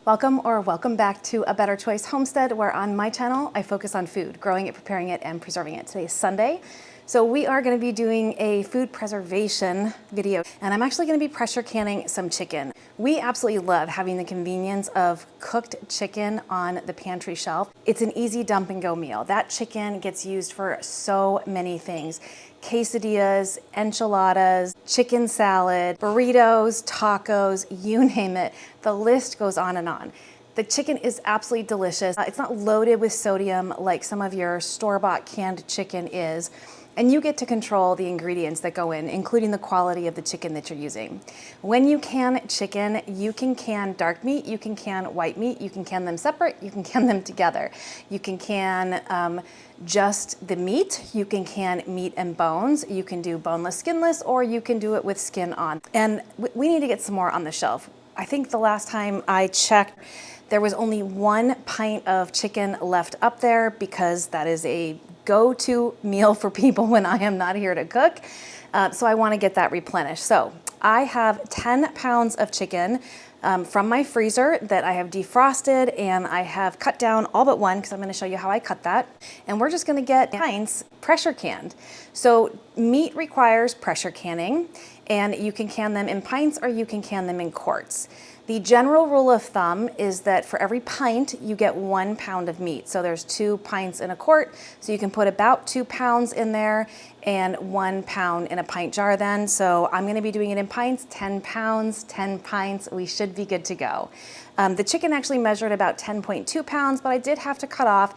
Welcome back to A Better Choice Homestead, where on my channel I focus on food, growing it, preparing it, and preserving it. Today is Sunday, so we are going to be doing a food preservation video, and I'm actually going to be pressure canning some chicken. We absolutely love having the convenience of cooked chicken on the pantry shelf. It's an easy dump and go meal. That chicken gets used for so many things. Quesadillas, enchiladas, chicken salad, burritos, tacos, you name it. The list goes on and on. The chicken is absolutely delicious. It's not loaded with sodium like some of your store-bought canned chicken is. And you get to control the ingredients that go in, including the quality of the chicken that you're using. When you can chicken, you can can dark meat, you can can white meat, you can can them separate, you can can them together. You can can just the meat, you can can meat and bones, you can do boneless, skinless, or you can do it with skin on. And we need to get some more on the shelf. I think the last time I checked, there was only 1 pint of chicken left up there because that is a go-to meal for people when I am not here to cook. So I want to get that replenished. So I have 10 pounds of chicken from my freezer that I have defrosted, and I have cut down all but one because I'm going to show you how I cut that. And we're just going to get pints pressure canned. So meat requires pressure canning, and you can can them in pints or you can can them in quarts. The general rule of thumb is that for every pint, you get 1 pound of meat. So there's 2 pints in a quart, so you can put about 2 pounds in there and 1 pound in a pint jar then. So I'm gonna be doing it in pints, 10 pounds, 10 pints, we should be good to go. The chicken actually measured about 10.2 pounds, but I did have to cut off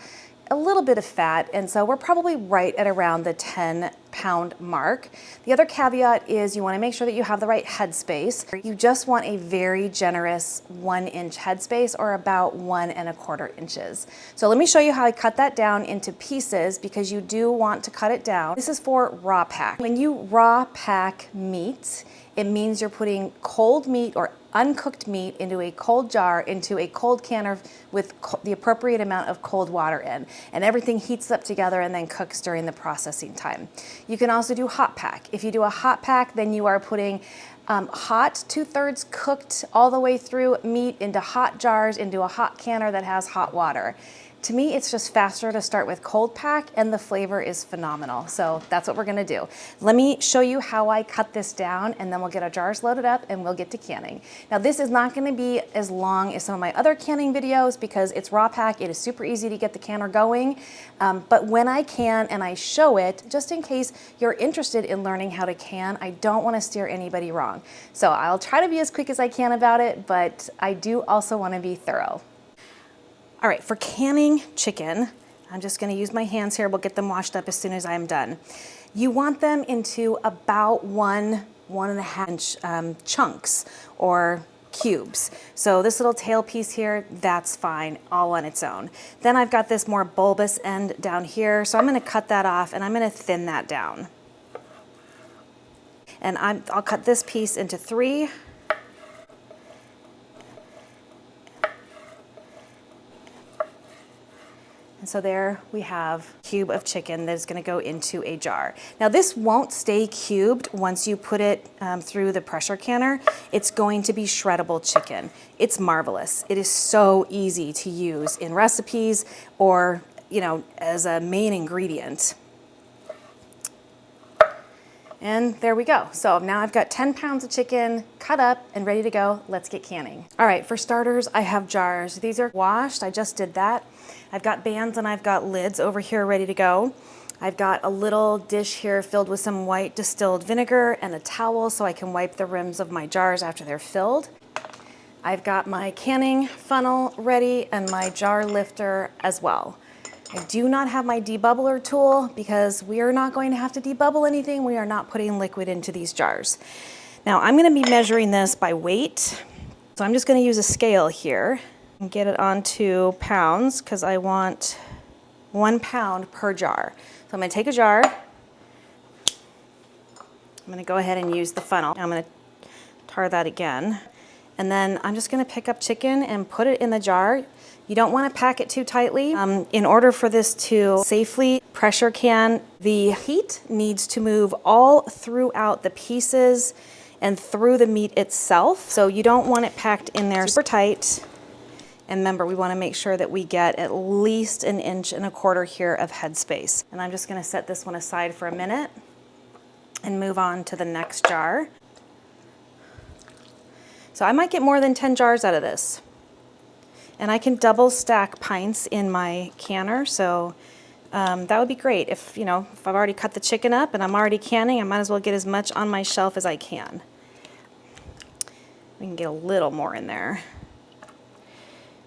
a little bit of fat, and so we're probably right at around the 10-pound mark. The other caveat is you want to make sure that you have the right headspace. You just want a very generous 1-inch headspace, or about 1 1/4 inches. So let me show you how I cut that down into pieces, because you do want to cut it down. This is for raw pack. When you raw pack meat, it means you're putting cold meat or uncooked meat into a cold jar, into a cold canner with the appropriate amount of cold water in, and everything heats up together and then cooks during the processing time. You can also do hot pack. If you do a hot pack, then you are putting hot, 2/3 cooked all the way through meat into hot jars, into a hot canner that has hot water. To me, it's just faster to start with cold pack, and the flavor is phenomenal. So that's what we're gonna do. Let me show you how I cut this down, and then we'll get our jars loaded up and we'll get to canning. Now, this is not gonna be as long as some of my other canning videos because it's raw pack. It is super easy to get the canner going. But when I can and I show it, just in case you're interested in learning how to can, I don't wanna steer anybody wrong. So I'll try to be as quick as I can about it, but I do also wanna be thorough. All right, for canning chicken, I'm just gonna use my hands here. We'll get them washed up as soon as I'm done. You want them into about 1.5 inch chunks or cubes. So this little tail piece here, that's fine, all on its own. Then I've got this more bulbous end down here, so I'm gonna cut that off and I'm gonna thin that down. And I'll cut this piece into 3. And so there we have a cube of chicken that is going to go into a jar. Now this won't stay cubed once you put it through the pressure canner. It's going to be shreddable chicken. It's marvelous. It is so easy to use in recipes or, you know, as a main ingredient. And there we go. So now I've got 10 pounds of chicken cut up and ready to go. Let's get canning. All right, for starters, I have jars. These are washed. I just did that. I've got bands and I've got lids over here ready to go. I've got a little dish here filled with some white distilled vinegar and a towel so I can wipe the rims of my jars after they're filled. I've got my canning funnel ready and my jar lifter as well. I do not have my debubbler tool because we are not going to have to debubble anything. We are not putting liquid into these jars. Now I'm going to be measuring this by weight. So I'm just going to use a scale here and get it onto pounds because I want 1 pound per jar. So I'm going to take a jar. I'm going to go ahead and use the funnel. I'm going to tar that again. And then I'm just going to pick up chicken and put it in the jar. You don't want to pack it too tightly. In order for this to safely pressure can, the heat needs to move all throughout the pieces and through the meat itself. So you don't want it packed in there super tight. And remember, we want to make sure that we get at least 1.25 inches here of headspace. And I'm just going to set this one aside for a minute and move on to the next jar. So I might get more than 10 jars out of this. And I can double stack pints in my canner, so that would be great. If I've already cut the chicken up and I'm already canning, I might as well get as much on my shelf as I can. We can get a little more in there.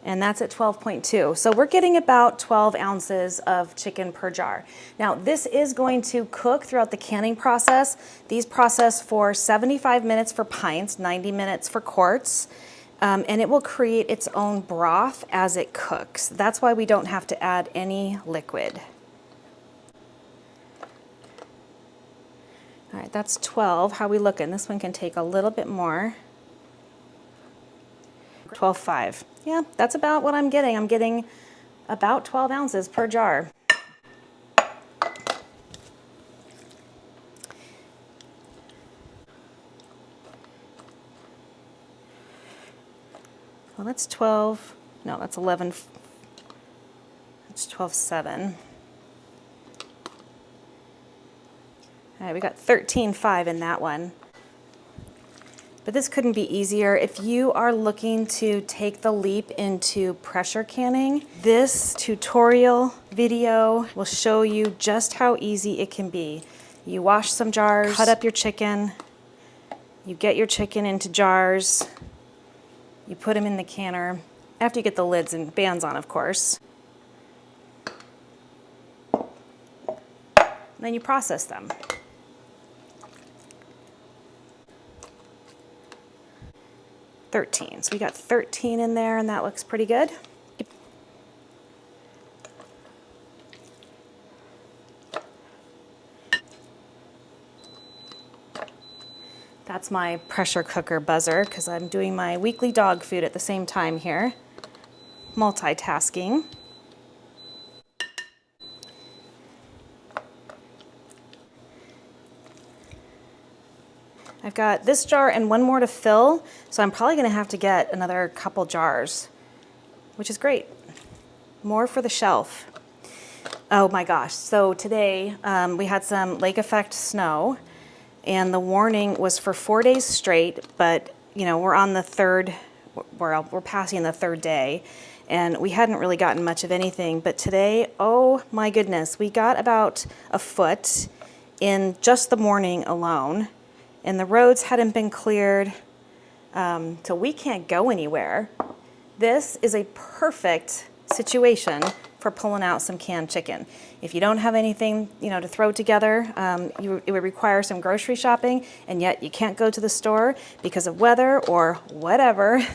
And that's at 12.2. So we're getting about 12 ounces of chicken per jar. Now this is going to cook throughout the canning process. These process for 75 minutes for pints, 90 minutes for quarts, and it will create its own broth as it cooks. That's why we don't have to add any liquid. All right, that's 12. How are we looking? This one can take a little bit more. 12.5. Yeah, that's about what I'm getting. I'm getting about 12 ounces per jar. Well, that's 12. No, that's 11. That's 12.7. All right, we got 13.5 in that one. But this couldn't be easier. If you are looking to take the leap into pressure canning, this tutorial video will show you just how easy it can be. You wash some jars, cut up your chicken, you get your chicken into jars, you put them in the canner, after you get the lids and bands on, of course. And then you process them. So we got 13 in there, and that looks pretty good. That's my pressure cooker buzzer because I'm doing my weekly dog food at the same time here. Multitasking. I've got this jar and one more to fill, so I'm probably going to have to get another couple jars, which is great. More for the shelf. Oh my gosh, so today we had some lake effect snow, and the warning was for 4 days straight, but we're on the third, we're passing the third day, and we hadn't really gotten much of anything, but today, oh my goodness, we got about a foot in just the morning alone. And the roads hadn't been cleared, so we can't go anywhere. This is a perfect situation for pulling out some canned chicken. If you don't have anything, to throw together, it would require some grocery shopping, and yet you can't go to the store because of weather or whatever.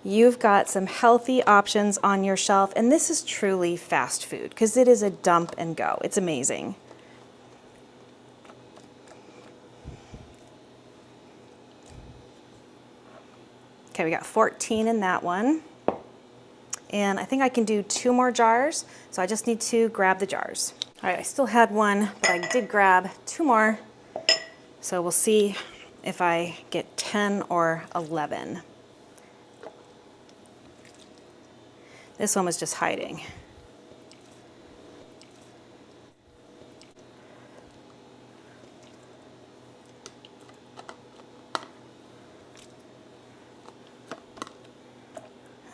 You've got some healthy options on your shelf, and this is truly fast food because it is a dump and go. It's amazing. Okay, we got 14 in that one. And I think I can do 2 more jars, so I just need to grab the jars. All right, I still had one, but I did grab 2 more. So we'll see if I get 10 or 11. This one was just hiding.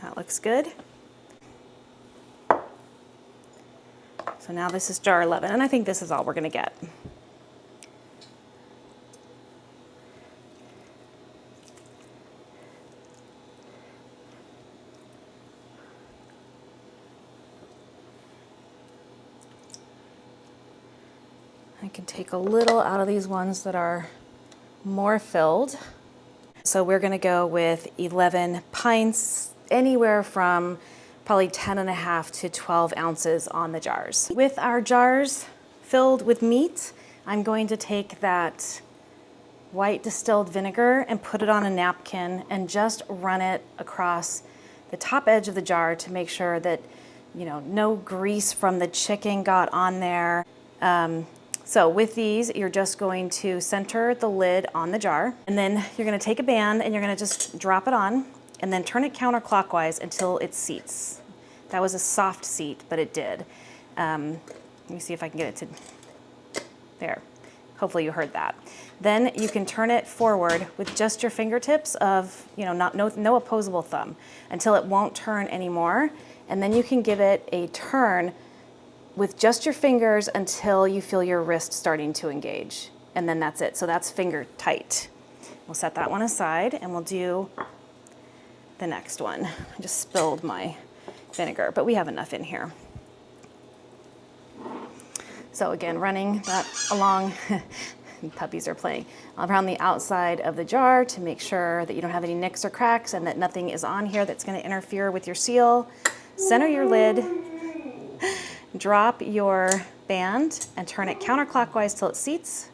That looks good. So now this is jar 11, and I think this is all we're going to get. I can take a little out of these ones that are more filled. So we're going to go with 11 pints, anywhere from probably 10.5 to 12 ounces on the jars. With our jars filled with meat, I'm going to take that white distilled vinegar and put it on a napkin and just run it across the top edge of the jar to make sure that no grease from the chicken got on there. So with these, you're just going to center the lid on the jar, and then you're going to take a band and you're going to just drop it on. and then turn it counterclockwise until it seats. That was a soft seat, but it did. Let me see if I can get it to, there. Hopefully you heard that. Then you can turn it forward with just your fingertips of, no opposable thumb until it won't turn anymore. And then you can give it a turn with just your fingers until you feel your wrist starting to engage. And then that's it. So that's finger tight. We'll set that one aside and we'll do the next one. I just spilled my vinegar, but we have enough in here. So again, running that along, puppies are playing, around the outside of the jar to make sure that you don't have any nicks or cracks and that nothing is on here that's going to interfere with your seal. Center your lid, drop your band and turn it counterclockwise till it seats.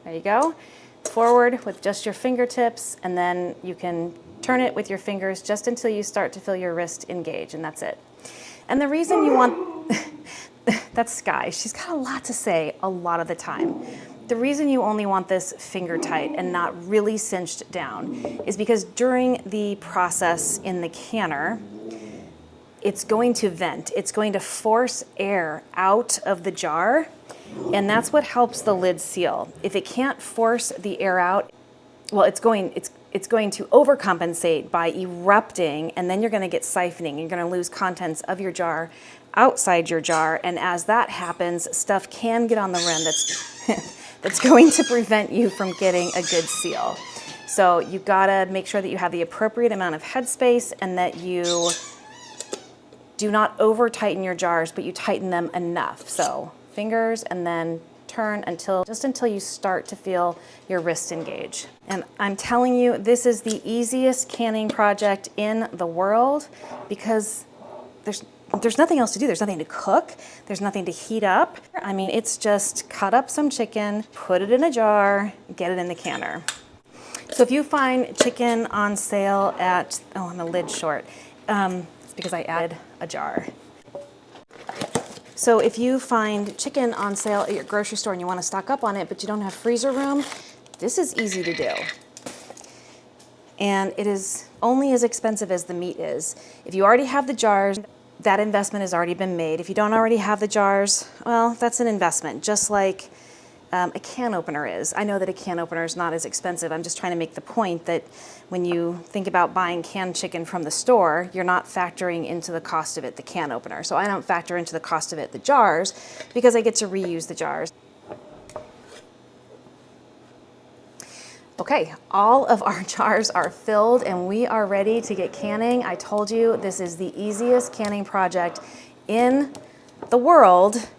There you go. Forward with just your fingertips, and then you can turn it with your fingers just until you start to feel your wrist engage, and that's it. And the reason you want, that's Sky, she's got a lot to say a lot of the time. The reason you only want this finger tight and not really cinched down is because during the process in the canner, it's going to vent. It's going to force air out of the jar, and that's what helps the lid seal. If it can't force the air out, well, it's going to overcompensate by erupting, and then you're going to get siphoning. You're going to lose contents of your jar outside your jar, and as that happens, stuff can get on the rim that's going to prevent you from getting a good seal. So you've got to make sure that you have the appropriate amount of headspace and that you do not over tighten your jars, but you tighten them enough. So fingers and then turn just until you start to feel your wrist engage. And I'm telling you, this is the easiest canning project in the world because there's nothing else to do. There's nothing to cook. There's nothing to heat up. I mean, it's just cut up some chicken, put it in a jar, get it in the canner. So if you find chicken on sale at, oh, I'm a lid short. It's because I added a jar. So if you find chicken on sale at your grocery store and you want to stock up on it, but you don't have freezer room, this is easy to do. And it is only as expensive as the meat is. If you already have the jars, that investment has already been made. If you don't already have the jars, well, that's an investment, just like a can opener is. I know that a can opener is not as expensive. I'm just trying to make the point that when you think about buying canned chicken from the store, you're not factoring into the cost of it the can opener. So I don't factor into the cost of it the jars because I get to reuse the jars. Okay, all of our jars are filled and we are ready to get canning. I told you this is the easiest canning project in the world,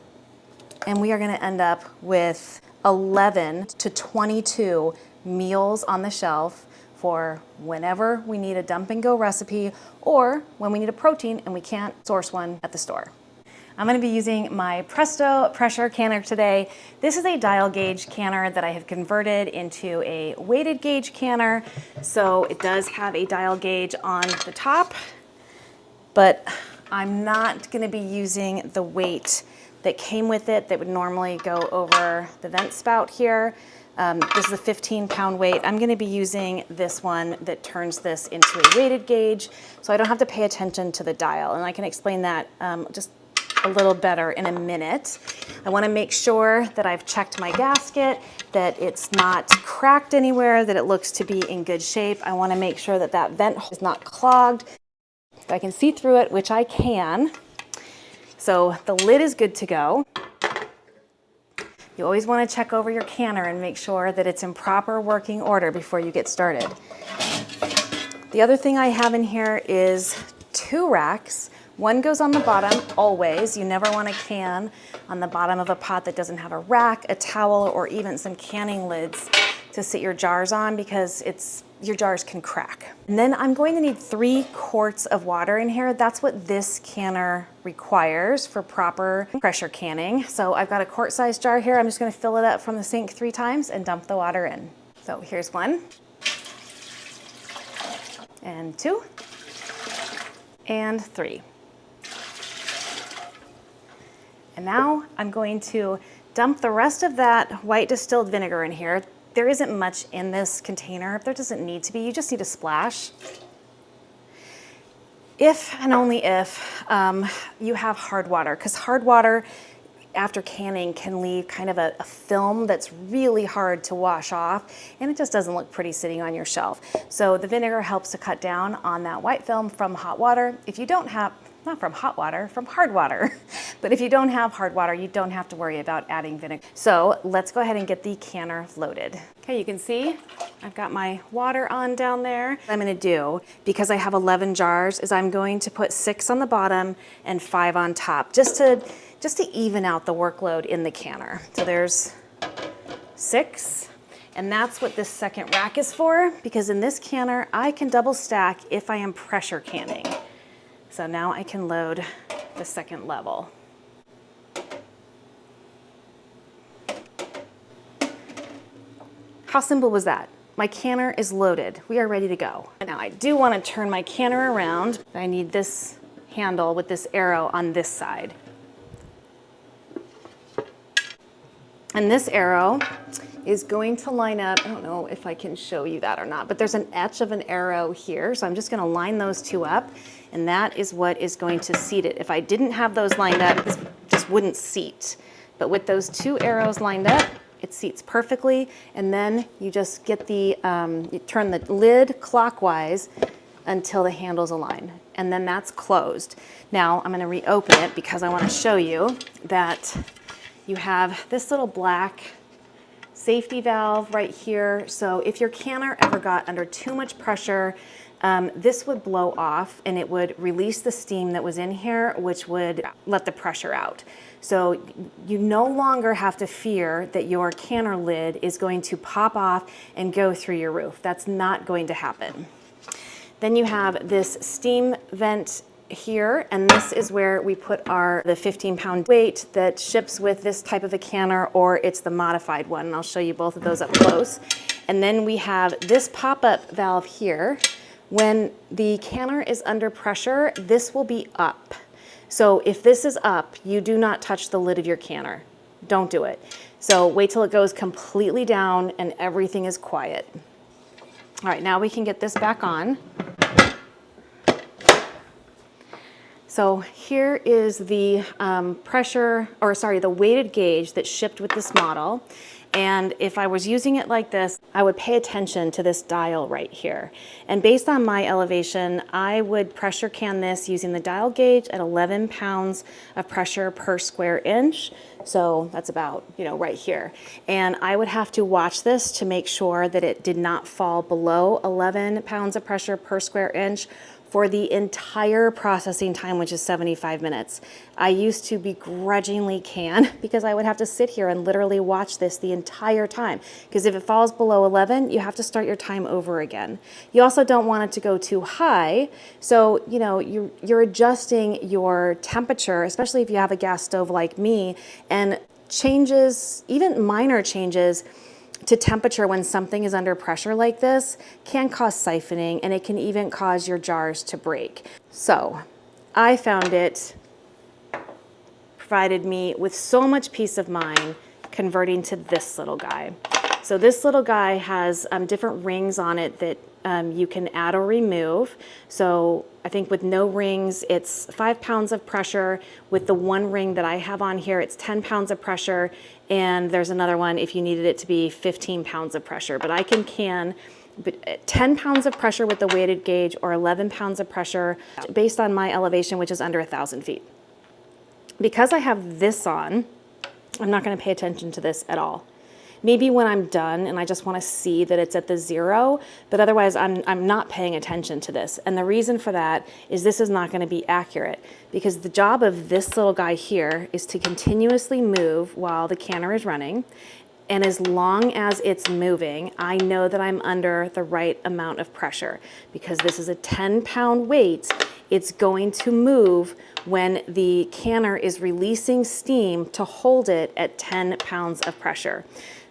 and we are going to end up with 11 to 22 meals on the shelf for whenever we need a dump and go recipe or when we need a protein and we can't source one at the store. I'm going to be using my Presto pressure canner today. This is a dial gauge canner that I have converted into a weighted gauge canner. So it does have a dial gauge on the top, but I'm not going to be using the weight that came with it that would normally go over the vent spout here. This is a 15-pound weight. I'm going to be using this one that turns this into a weighted gauge, so I don't have to pay attention to the dial, and I can explain that just a little better in a minute. I want to make sure that I've checked my gasket, that it's not cracked anywhere, that it looks to be in good shape. I want to make sure that that vent is not clogged, that I can see through it, which I can. So the lid is good to go. You always want to check over your canner and make sure that it's in proper working order before you get started. The other thing I have in here is 2 racks. One goes on the bottom, always. You never want a can on the bottom of a pot that doesn't have a rack, a towel, or even some canning lids to sit your jars on because your jars can crack. And then I'm going to need 3 quarts of water in here. That's what this canner requires for proper pressure canning. So I've got a quart-sized jar here. I'm just going to fill it up from the sink 3 times and dump the water in. So here's 1, and 2, and 3. And now I'm going to dump the rest of that white distilled vinegar in here. there isn't much in this container. There doesn't need to be, you just need a splash. If and only if you have hard water, because hard water after canning can leave kind of a film that's really hard to wash off, and it just doesn't look pretty sitting on your shelf. So the vinegar helps to cut down on that white film from hot water. If you don't have, not from hot water, from hard water. But if you don't have hard water, you don't have to worry about adding vinegar. So let's go ahead and get the canner loaded. Okay, you can see I've got my water on down there. What I'm gonna do, because I have 11 jars, is I'm going to put 6 on the bottom and 5 on top, just to even out the workload in the canner. So there's 6, and that's what this second rack is for, because in this canner, I can double stack if I am pressure canning. So now I can load the second level. How simple was that? My canner is loaded. We are ready to go. Now I do want to turn my canner around. I need this handle with this arrow on this side. And this arrow is going to line up, I don't know if I can show you that or not, but there's an etch of an arrow here. So I'm just gonna line those two up, and that is what is going to seat it. If I didn't have those lined up, this just wouldn't seat. But with those 2 arrows lined up, it seats perfectly. And then you just get the, you turn the lid clockwise until the handles align. And then that's closed. Now I'm gonna reopen it because I wanna show you that you have this little black safety valve right here. So if your canner ever got under too much pressure, this would blow off and it would release the steam that was in here, which would let the pressure out. So you no longer have to fear that your canner lid is going to pop off and go through your roof. That's not going to happen. Then you have this steam vent here, and this is where we put the 15-pound weight that ships with this type of a canner, or it's the modified one, and I'll show you both of those up close. And then we have this pop-up valve here. When the canner is under pressure, this will be up. So if this is up, you do not touch the lid of your canner. Don't do it. So wait till it goes completely down and everything is quiet. All right, now we can get this back on. So here is the the weighted gauge that shipped with this model. And if I was using it like this, I would pay attention to this dial right here. And based on my elevation, I would pressure can this using the dial gauge at 11 pounds of pressure per square inch. So that's about, right here. And I would have to watch this to make sure that it did not fall below 11 pounds of pressure per square inch for the entire processing time, which is 75 minutes. I used to begrudgingly can because I would have to sit here and literally watch this the entire time. Because if it falls below 11, you have to start your time over again. You also don't want it to go too high. So, you're adjusting your temperature, especially if you have a gas stove like me, and changes, even minor changes, to temperature when something is under pressure like this can cause siphoning, and it can even cause your jars to break. So I found it provided me with so much peace of mind converting to this little guy. So this little guy has different rings on it that you can add or remove. So I think with no rings, it's 5 pounds of pressure. With the one ring that I have on here, it's 10 pounds of pressure. And there's another one if you needed it to be 15 pounds of pressure. But I can 10 pounds of pressure with the weighted gauge, or 11 pounds of pressure based on my elevation, which is under 1,000 feet. Because I have this on, I'm not going to pay attention to this at all. Maybe when I'm done and I just want to see that it's at the 0, but otherwise I'm not paying attention to this. And the reason for that is this is not going to be accurate, because the job of this little guy here is to continuously move while the canner is running. And as long as it's moving, I know that I'm under the right amount of pressure. Because this is a 10-pound weight, it's going to move when the canner is releasing steam to hold it at 10 pounds of pressure.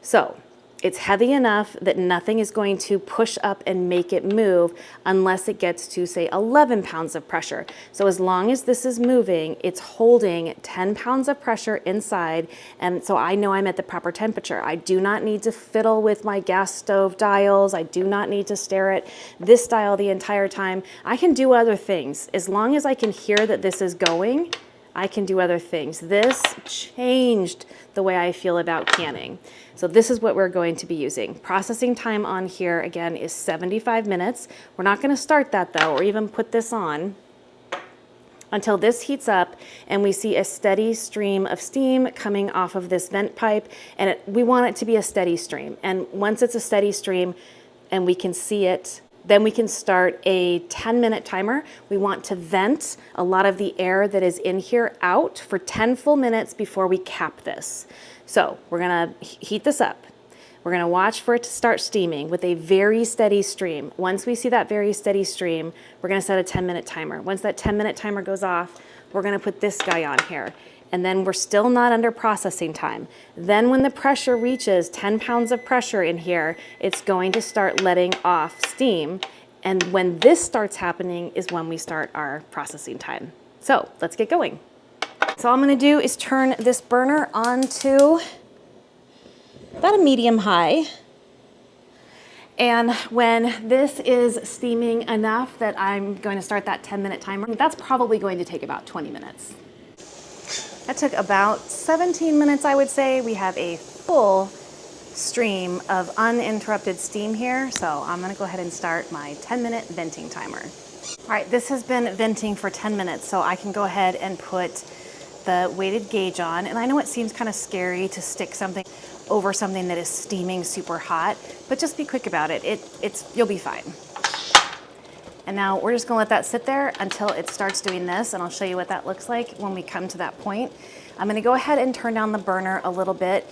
So It's heavy enough that nothing is going to push up and make it move unless it gets to, say, 11 pounds of pressure. So as long as this is moving, it's holding 10 pounds of pressure inside, and so I know I'm at the proper temperature. I do not need to fiddle with my gas stove dials. I do not need to stare at this dial the entire time. I can do other things. As long as I can hear that this is going, I can do other things. This changed the way I feel about canning. So this is what we're going to be using. Processing time on here, again, is 75 minutes. We're not gonna start that though, or even put this on until this heats up and we see a steady stream of steam coming off of this vent pipe, and we want it to be a steady stream. And once it's a steady stream and we can see it, then we can start a 10-minute timer. We want to vent a lot of the air that is in here out for 10 full minutes before we cap this. So we're gonna heat this up. We're gonna watch for it to start steaming with a very steady stream. Once we see that very steady stream, we're gonna set a 10-minute timer. Once that 10-minute timer goes off, we're gonna put this guy on here. And then we're still not under processing time. Then when the pressure reaches 10 pounds of pressure in here, it's going to start letting off steam. And when this starts happening is when we start our processing time. So let's get going. So all I'm gonna do is turn this burner on to about a medium high. And when this is steaming enough that I'm going to start that 10-minute timer, that's probably going to take about 20 minutes. That took about 17 minutes, I would say. We have a full stream of uninterrupted steam here, so I'm gonna go ahead and start my 10-minute venting timer. All right, this has been venting for 10 minutes, so I can go ahead and put the weighted gauge on. And I know it seems kind of scary to stick something over something that is steaming super hot, but just be quick about it. You'll be fine. And now we're just gonna let that sit there until it starts doing this, and I'll show you what that looks like when we come to that point. I'm gonna go ahead and turn down the burner a little bit.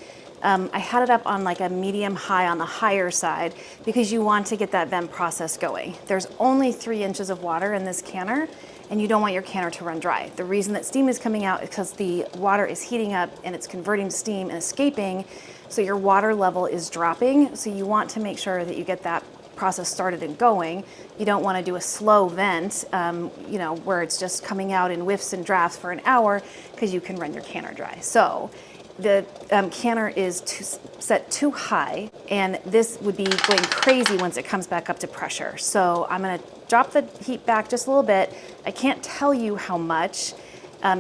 I had it up on like a medium high on the higher side because you want to get that vent process going. There's only 3 inches of water in this canner, and you don't want your canner to run dry. The reason that steam is coming out is because the water is heating up and it's converting to steam and escaping, so your water level is dropping. So you want to make sure that you get that process started and going. You don't want to do a slow vent, where it's just coming out in whiffs and drafts for an hour, because you can run your canner dry. So the canner is set too high, and this would be going crazy once it comes back up to pressure. So I'm going to drop the heat back just a little bit. I can't tell you how much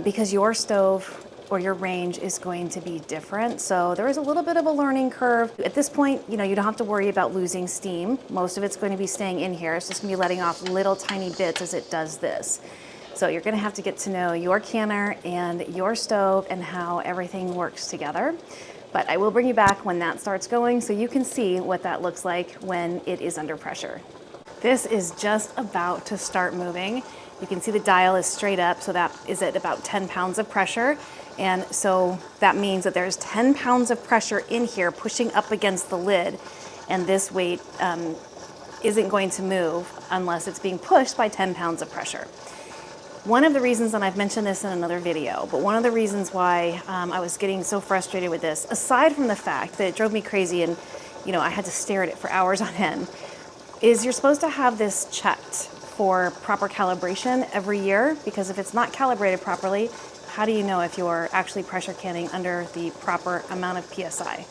because your stove or your range is going to be different. So there is a little bit of a learning curve. At this point, you don't have to worry about losing steam. Most of it's going to be staying in here. It's just gonna be letting off little tiny bits as it does this. So you're gonna have to get to know your canner and your stove and how everything works together. But I will bring you back when that starts going so you can see what that looks like when it is under pressure. This is just about to start moving. You can see the dial is straight up, so that is at about 10 pounds of pressure. And so that means that there's 10 pounds of pressure in here pushing up against the lid, and this weight isn't going to move unless it's being pushed by 10 pounds of pressure. One of the reasons, and I've mentioned this in another video, but one of the reasons why I was getting so frustrated with this, aside from the fact that it drove me crazy and I had to stare at it for hours on end, is you're supposed to have this checked for proper calibration every year, because if it's not calibrated properly, how do you know if you're actually pressure canning under the proper amount of PSI?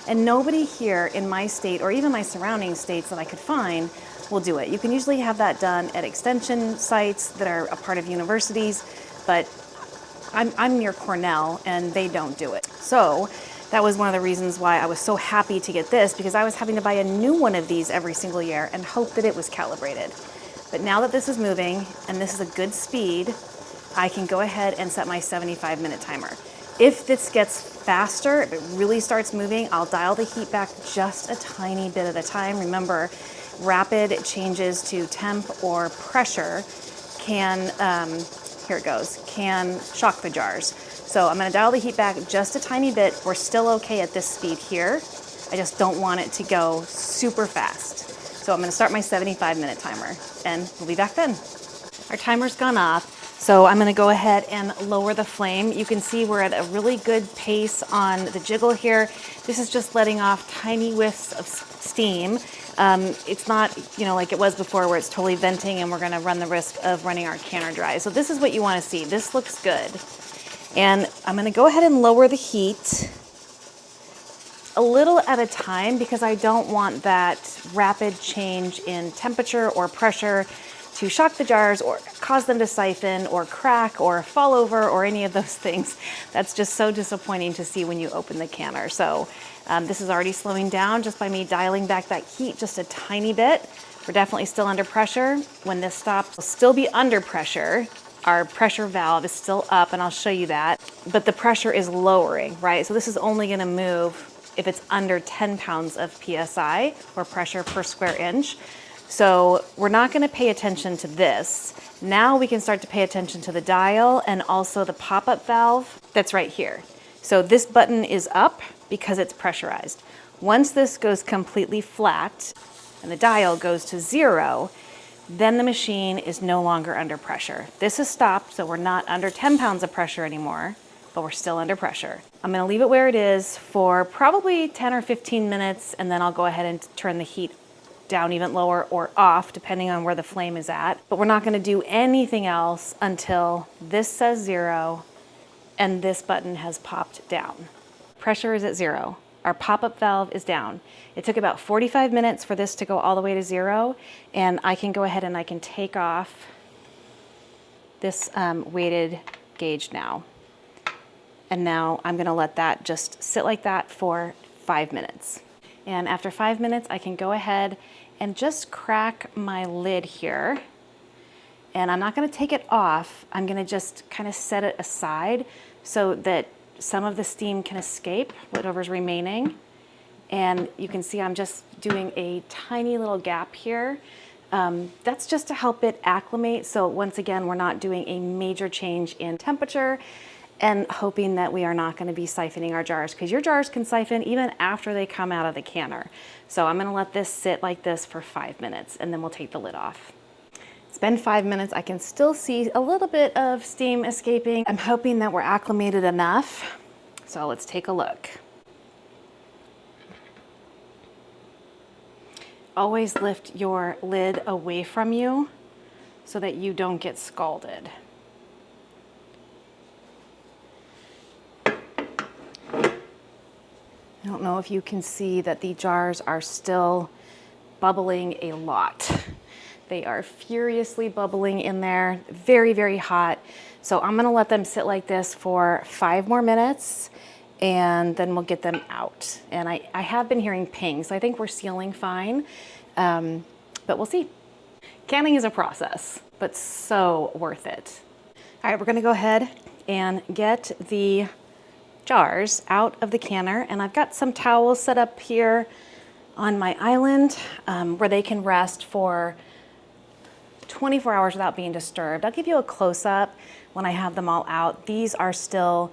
And nobody here in my state, or even my surrounding states that I could find, will do it. You can usually have that done at extension sites that are a part of universities, but I'm near Cornell and they don't do it. So that was one of the reasons why I was so happy to get this, because I was having to buy a new one of these every single year and hope that it was calibrated. But now that this is moving and this is a good speed, I can go ahead and set my 75-minute timer. If this gets faster, if it really starts moving, I'll dial the heat back just a tiny bit at a time. Remember, rapid changes to temp or pressure can shock the jars. So I'm gonna dial the heat back just a tiny bit. We're still okay at this speed here. I just don't want it to go super fast. So I'm gonna start my 75-minute timer and we'll be back then. Our timer's gone off. So I'm gonna go ahead and lower the flame. You can see we're at a really good pace on the jiggle here. This is just letting off tiny whiffs of steam. It's not, like it was before where it's totally venting and we're gonna run the risk of running our canner dry. So this is what you wanna see. This looks good. And I'm gonna go ahead and lower the heat a little at a time because I don't want that rapid change in temperature or pressure to shock the jars or cause them to siphon or crack or fall over or any of those things. That's just so disappointing to see when you open the canner. So this is already slowing down just by me dialing back that heat just a tiny bit. We're definitely still under pressure. When this stops, we'll still be under pressure. Our pressure valve is still up, and I'll show you that, but the pressure is lowering, right? So this is only gonna move if it's under 10 pounds of PSI or pressure per square inch. So we're not gonna pay attention to this. Now we can start to pay attention to the dial and also the pop-up valve that's right here. So this button is up because it's pressurized. Once this goes completely flat and the dial goes to 0, then the machine is no longer under pressure. This is stopped, so we're not under 10 pounds of pressure anymore, but we're still under pressure. I'm gonna leave it where it is for probably 10 or 15 minutes, and then I'll go ahead and turn the heat down even lower or off, depending on where the flame is at. But we're not gonna do anything else until this says 0 and this button has popped down. Pressure is at 0. Our pop-up valve is down. It took about 45 minutes for this to go all the way to 0, and I can go ahead and I can take off this weighted gauge now. And now I'm gonna let that just sit like that for 5 minutes. And after 5 minutes, I can go ahead and just crack my lid here. And I'm not gonna take it off. I'm gonna just kind of set it aside so that some of the steam can escape, whatever's remaining. And you can see I'm just doing a tiny little gap here. That's just to help it acclimate. So once again, we're not doing a major change in temperature and hoping that we are not gonna be siphoning our jars, because your jars can siphon even after they come out of the canner. So I'm gonna let this sit like this for 5 minutes and then we'll take the lid off. It's been 5 minutes. I can still see a little bit of steam escaping. I'm hoping that we're acclimated enough. So let's take a look. Always lift your lid away from you so that you don't get scalded. I don't know if you can see that the jars are still bubbling a lot. They are furiously bubbling in there, very, very hot. So I'm gonna let them sit like this for 5 more minutes and then we'll get them out. And I have been hearing pings, so I think we're sealing fine, but we'll see. Canning is a process, but so worth it. All right, we're gonna go ahead and get the jars out of the canner, and I've got some towels set up here on my island where they can rest for 24 hours without being disturbed. I'll give you a close-up when I have them all out. These are still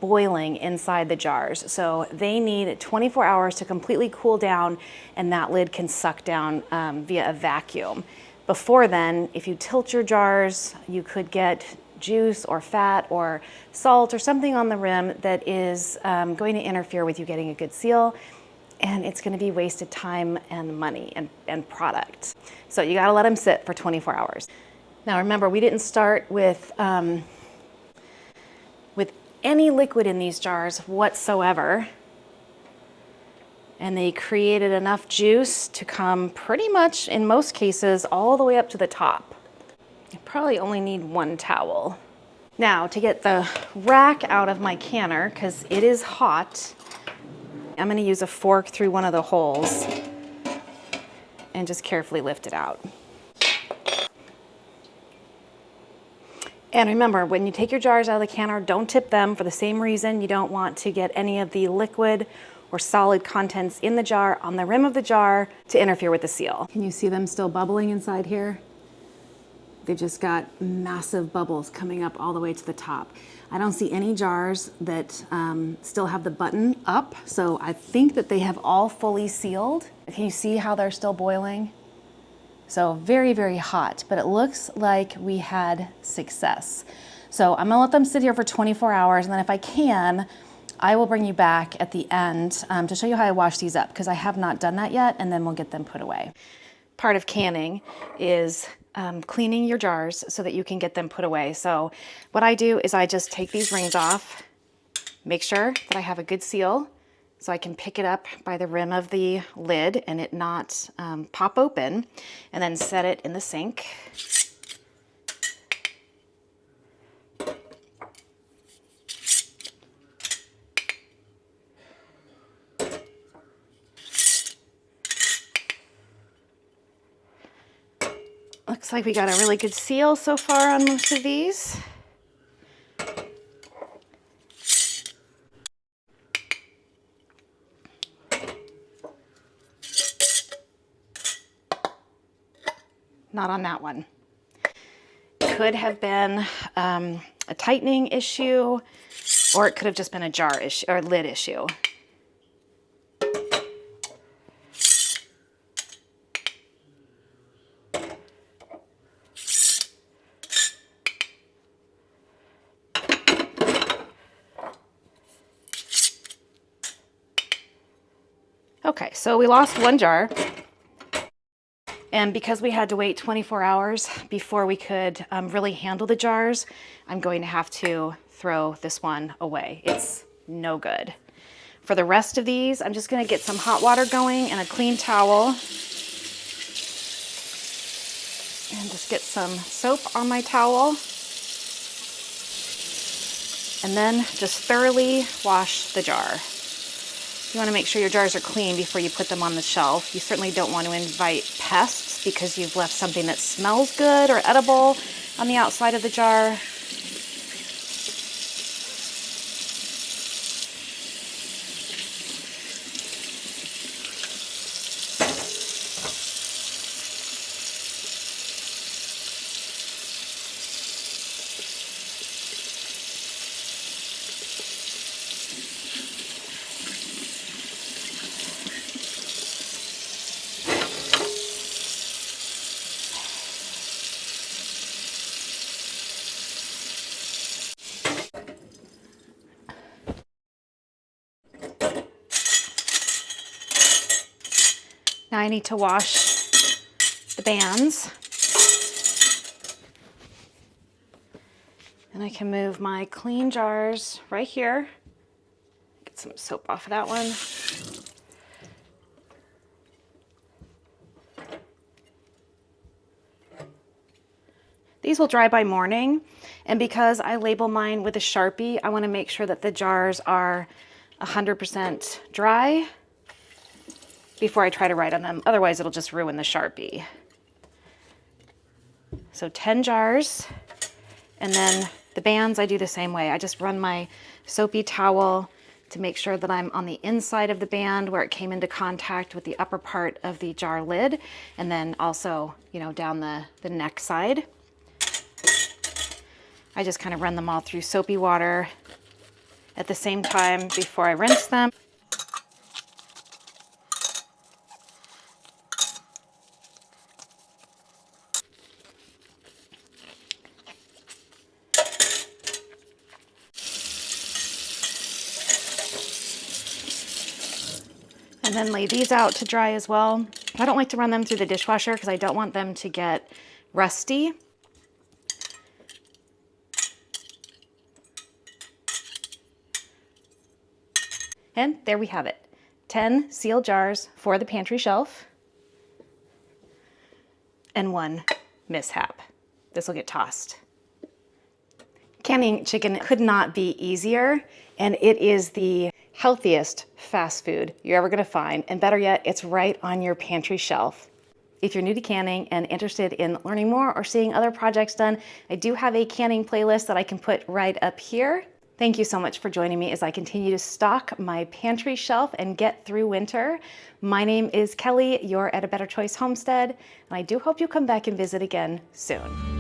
boiling inside the jars, so they need 24 hours to completely cool down, and that lid can suck down via a vacuum. Before then, if you tilt your jars, you could get juice or fat or salt or something on the rim that is going to interfere with you getting a good seal, and it's going to be wasted time and money and product. So you got to let them sit for 24 hours. Now remember, we didn't start with any liquid in these jars whatsoever, and they created enough juice to come pretty much, in most cases, all the way up to the top. I probably only need 1 towel. Now, to get the rack out of my canner, because it is hot, I'm gonna use a fork through one of the holes and just carefully lift it out. And remember, when you take your jars out of the canner, don't tip them for the same reason. You don't want to get any of the liquid or solid contents in the jar on the rim of the jar to interfere with the seal. Can you see them still bubbling inside here? They've just got massive bubbles coming up all the way to the top. I don't see any jars that still have the button up, so I think that they have all fully sealed. Can you see how they're still boiling? So very, very hot, but it looks like we had success. So I'm gonna let them sit here for 24 hours, and then if I can, I will bring you back at the end to show you how I wash these up, because I have not done that yet, and then we'll get them put away. Part of canning is cleaning your jars so that you can get them put away. So what I do is I just take these rings off, make sure that I have a good seal so I can pick it up by the rim of the lid and it not pop open, and then set it in the sink. Looks like we got a really good seal so far on most of these. Not on that one. Could have been a tightening issue, or it could have just been a jar issue or lid issue. Okay, so we lost one jar. And because we had to wait 24 hours before we could really handle the jars, I'm going to have to throw this one away. It's no good. For the rest of these, I'm just going to get some hot water going and a clean towel. And just get some soap on my towel. And then just thoroughly wash the jar. You want to make sure your jars are clean before you put them on the shelf. You certainly don't want to invite pests because you've left something that smells good or edible on the outside of the jar. Now I need to wash the bands. And I can move my clean jars right here. Get some soap off of that one. These will dry by morning, and because I label mine with a Sharpie, I want to make sure that the jars are 100% dry before I try to write on them. Otherwise, it'll just ruin the Sharpie. So 10 jars, and then the bands I do the same way. I just run my soapy towel to make sure that I'm on the inside of the band where it came into contact with the upper part of the jar lid, and then also, you know, down the neck side. I just kind of run them all through soapy water at the same time before I rinse them. And then lay these out to dry as well. I don't like to run them through the dishwasher because I don't want them to get rusty. And there we have it. 10 sealed jars for the pantry shelf. And one mishap. This will get tossed. Canning chicken could not be easier, and it is the healthiest fast food you're ever gonna find, and better yet, it's right on your pantry shelf. If you're new to canning and interested in learning more or seeing other projects done, I do have a canning playlist that I can put right up here. Thank you so much for joining me as I continue to stock my pantry shelf and get through winter. My name is Kelly, you're at A Better Choice Homestead, and I do hope you come back and visit again soon.